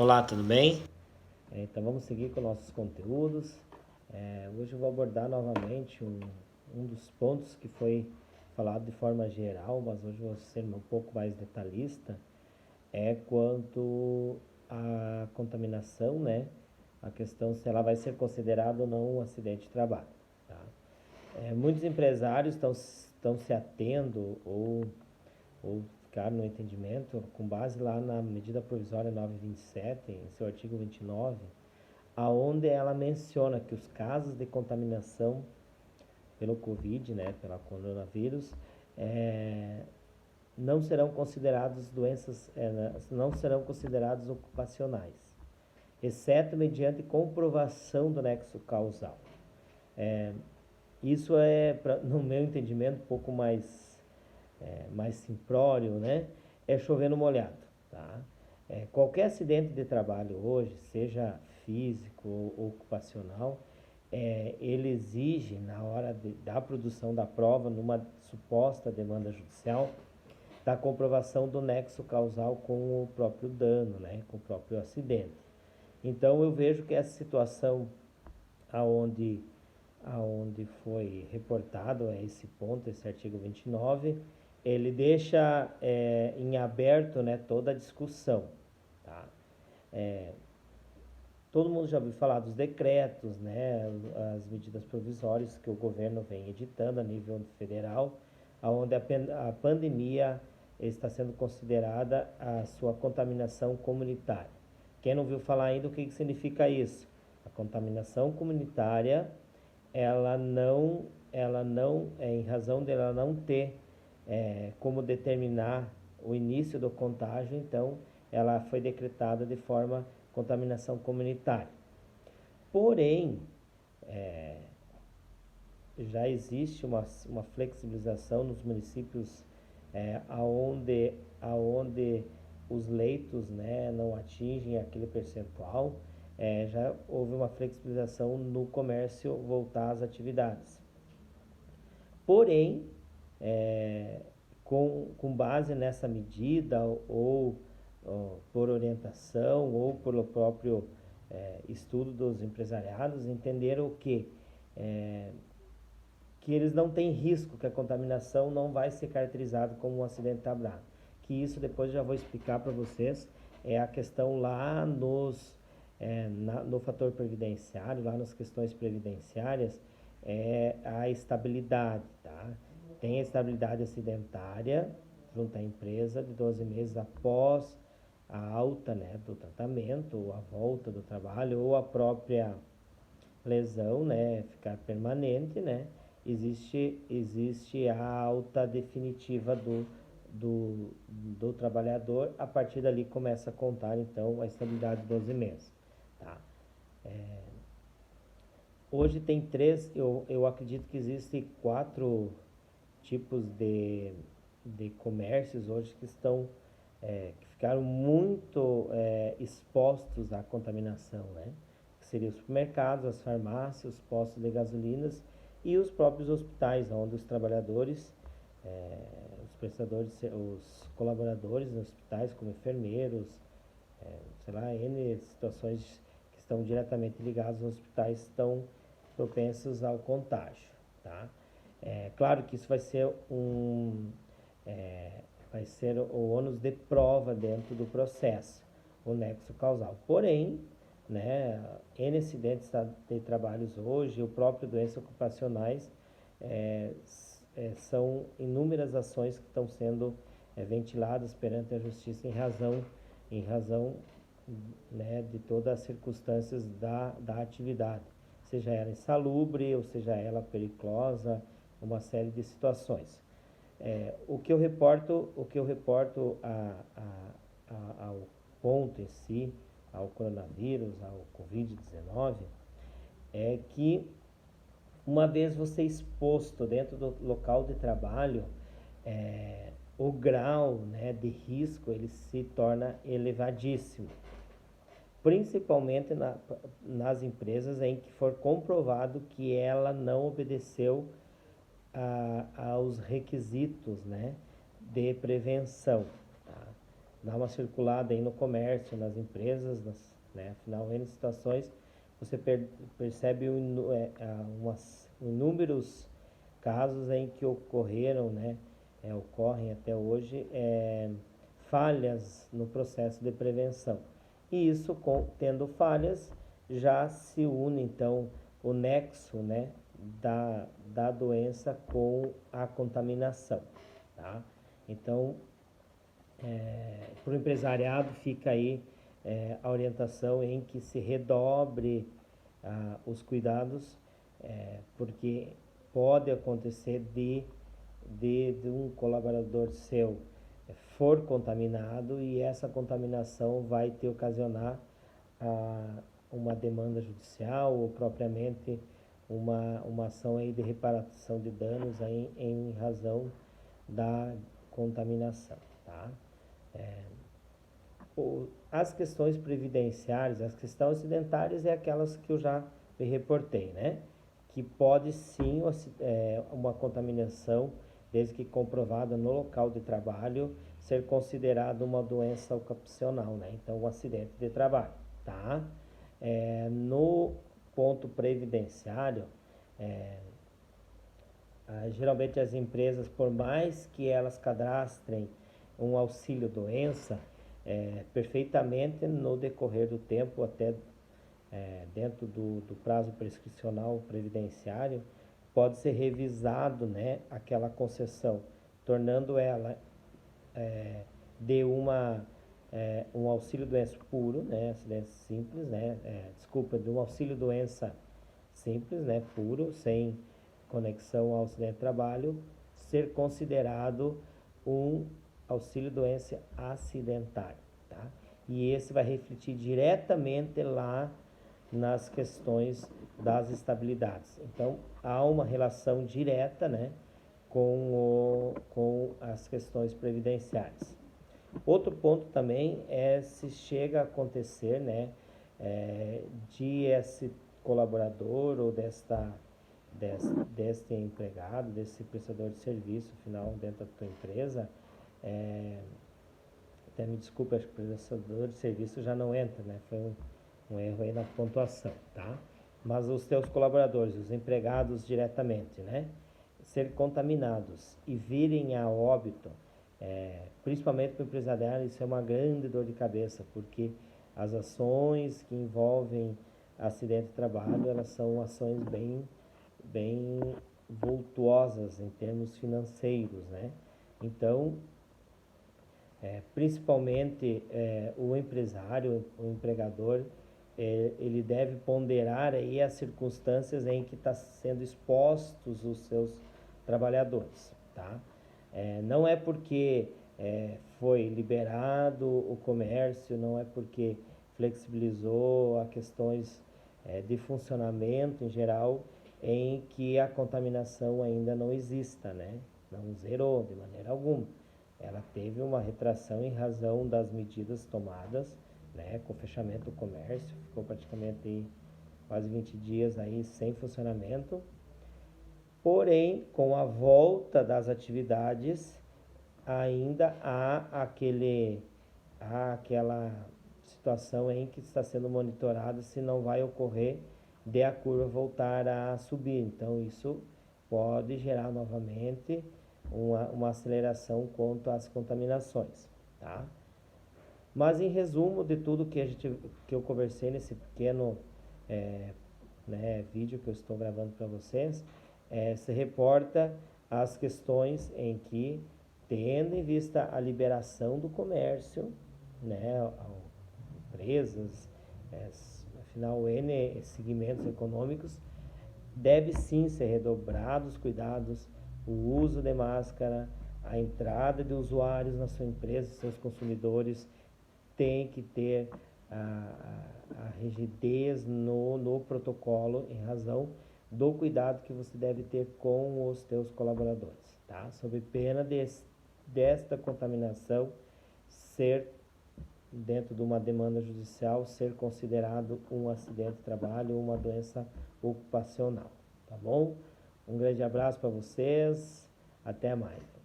Olá, tudo bem? Então vamos seguir com nossos conteúdos. Hoje eu vou abordar novamente um dos pontos que foi falado de forma geral, mas hoje eu vou ser um pouco mais detalhista, é quanto à contaminação, né? A questão se ela vai ser considerada ou não um acidente de trabalho, tá? Muitos empresários estão se atendo ou ficar no entendimento, com base lá na medida provisória 927, em seu artigo 29, aonde ela menciona que os casos de contaminação pelo Covid, né, pela coronavírus, é, não serão considerados doenças, não serão considerados ocupacionais, exceto mediante comprovação do nexo causal. Isso no meu entendimento, um pouco mais simplório, né? É chover no molhado, tá? Qualquer acidente de trabalho hoje, seja físico ou ocupacional, ele exige, na hora da produção da prova, numa suposta demanda judicial, da comprovação do nexo causal com o próprio dano, né? Com o próprio acidente. Então, eu vejo que essa situação aonde foi reportado esse ponto, esse artigo 29, ele deixa em aberto, né, toda a discussão. Tá? Todo mundo já ouviu falar dos decretos, né, as medidas provisórias que o governo vem editando a nível federal, onde a pandemia está sendo considerada a sua contaminação comunitária. Quem não ouviu falar ainda, o que significa isso? A contaminação comunitária, em razão dela não ter como determinar o início do contágio, então ela foi decretada de forma contaminação comunitária. Porém, já existe uma flexibilização nos municípios aonde os leitos, né, não atingem aquele percentual. Já houve uma flexibilização no comércio voltar às atividades. Porém, com base nessa medida ou por orientação ou pelo próprio estudo dos empresariados, entenderam que eles não têm risco, que a contaminação não vai ser caracterizada como um acidente de trabalho. Que isso depois eu já vou explicar para vocês, é a questão lá no fator previdenciário, lá nas questões previdenciárias, é a estabilidade, tá? Tem a estabilidade acidentária junto à empresa de 12 meses após a alta, né, do tratamento, ou a volta do trabalho, ou a própria lesão, né, ficar permanente, né? Existe a alta definitiva do trabalhador. A partir dali começa a contar, então, a estabilidade de 12 meses, tá? Hoje tem eu acredito que existem 4 tipos de comércios hoje que ficaram muito expostos à contaminação, né? Que seriam os supermercados, as farmácias, os postos de gasolinas e os próprios hospitais, onde os trabalhadores, os prestadores, os colaboradores nos hospitais, como enfermeiros, sei lá, N situações que estão diretamente ligadas aos hospitais, estão propensos ao contágio, tá? Claro que isso vai ser o ônus de prova dentro do processo, o nexo causal. Porém, né, N acidentes de trabalhos hoje, o próprio doenças ocupacionais, são inúmeras ações que estão sendo ventiladas perante a justiça em razão, né, de todas as circunstâncias da atividade, seja ela insalubre ou seja ela periculosa, uma série de situações. O que eu reporto ao ponto em si, ao coronavírus, ao Covid-19, é que uma vez você exposto dentro do local de trabalho, o grau, né, de risco ele se torna elevadíssimo, principalmente nas empresas em que for comprovado que ela não obedeceu aos requisitos, né, de prevenção, tá? dá uma circulada aí no comércio, nas empresas, né? Afinal, em situações, você percebe inúmeros casos em que ocorreram, né? Ocorrem até hoje, falhas no processo de prevenção. E isso, tendo falhas, já se une, então, o nexo, né, da doença com a contaminação, tá? Então, para o empresariado fica aí a orientação em que se redobre os cuidados, porque pode acontecer de um colaborador seu for contaminado e essa contaminação vai te ocasionar uma demanda judicial ou propriamente uma ação aí de reparação de danos aí em razão da contaminação, tá? As questões previdenciárias, as questões acidentárias é aquelas que eu já me reportei, né? Que pode sim uma contaminação, desde que comprovada no local de trabalho, ser considerada uma doença ocupacional, né? Então, um acidente de trabalho, tá? No ponto previdenciário, geralmente as empresas, por mais que elas cadastrem um auxílio doença, perfeitamente no decorrer do tempo, até dentro do prazo prescricional previdenciário, pode ser revisado, né, aquela concessão, tornando ela de um auxílio doença puro, né, acidente simples, né, de um auxílio doença simples, né, puro, sem conexão ao acidente de trabalho, ser considerado um auxílio doença acidentário, tá? E esse vai refletir diretamente lá nas questões das estabilidades. Então, há uma relação direta, né, com as questões previdenciárias. Outro ponto também é se chega a acontecer, né, de esse colaborador ou deste empregado, desse prestador de serviço final dentro da tua empresa, até me desculpe, acho que o prestador de serviço já não entra, né? Foi um erro aí na pontuação, tá? Mas os teus colaboradores, os empregados diretamente, né? Ser contaminados e virem a óbito, principalmente para o empresariado, isso é uma grande dor de cabeça, porque as ações que envolvem acidente de trabalho, elas são ações bem vultuosas em termos financeiros, né? Então, principalmente o empresário, o empregador, ele deve ponderar aí as circunstâncias em que está sendo expostos os seus trabalhadores, tá? Não é porque foi liberado o comércio, não é porque flexibilizou a questões de funcionamento em geral, em que a contaminação ainda não exista, né? Não zerou de maneira alguma. Ela teve uma retração em razão das medidas tomadas, né, com o fechamento do comércio, ficou praticamente aí quase 20 dias aí sem funcionamento. Porém, com a volta das atividades, ainda há aquela situação em que está sendo monitorado se não vai ocorrer de a curva voltar a subir. Então, isso pode gerar novamente uma aceleração quanto às contaminações, tá? Mas em resumo de tudo que eu conversei nesse pequeno vídeo que eu estou gravando para vocês, se reporta as questões em que, tendo em vista a liberação do comércio, né, empresas, afinal, N segmentos econômicos, deve sim ser redobrados cuidados, o uso de máscara, a entrada de usuários na sua empresa, seus consumidores, tem que ter a rigidez no protocolo em razão do cuidado que você deve ter com os teus colaboradores, tá? Sob pena desta contaminação ser, dentro de uma demanda judicial, ser considerado um acidente de trabalho ou uma doença ocupacional, tá bom? Um grande abraço para vocês, até mais.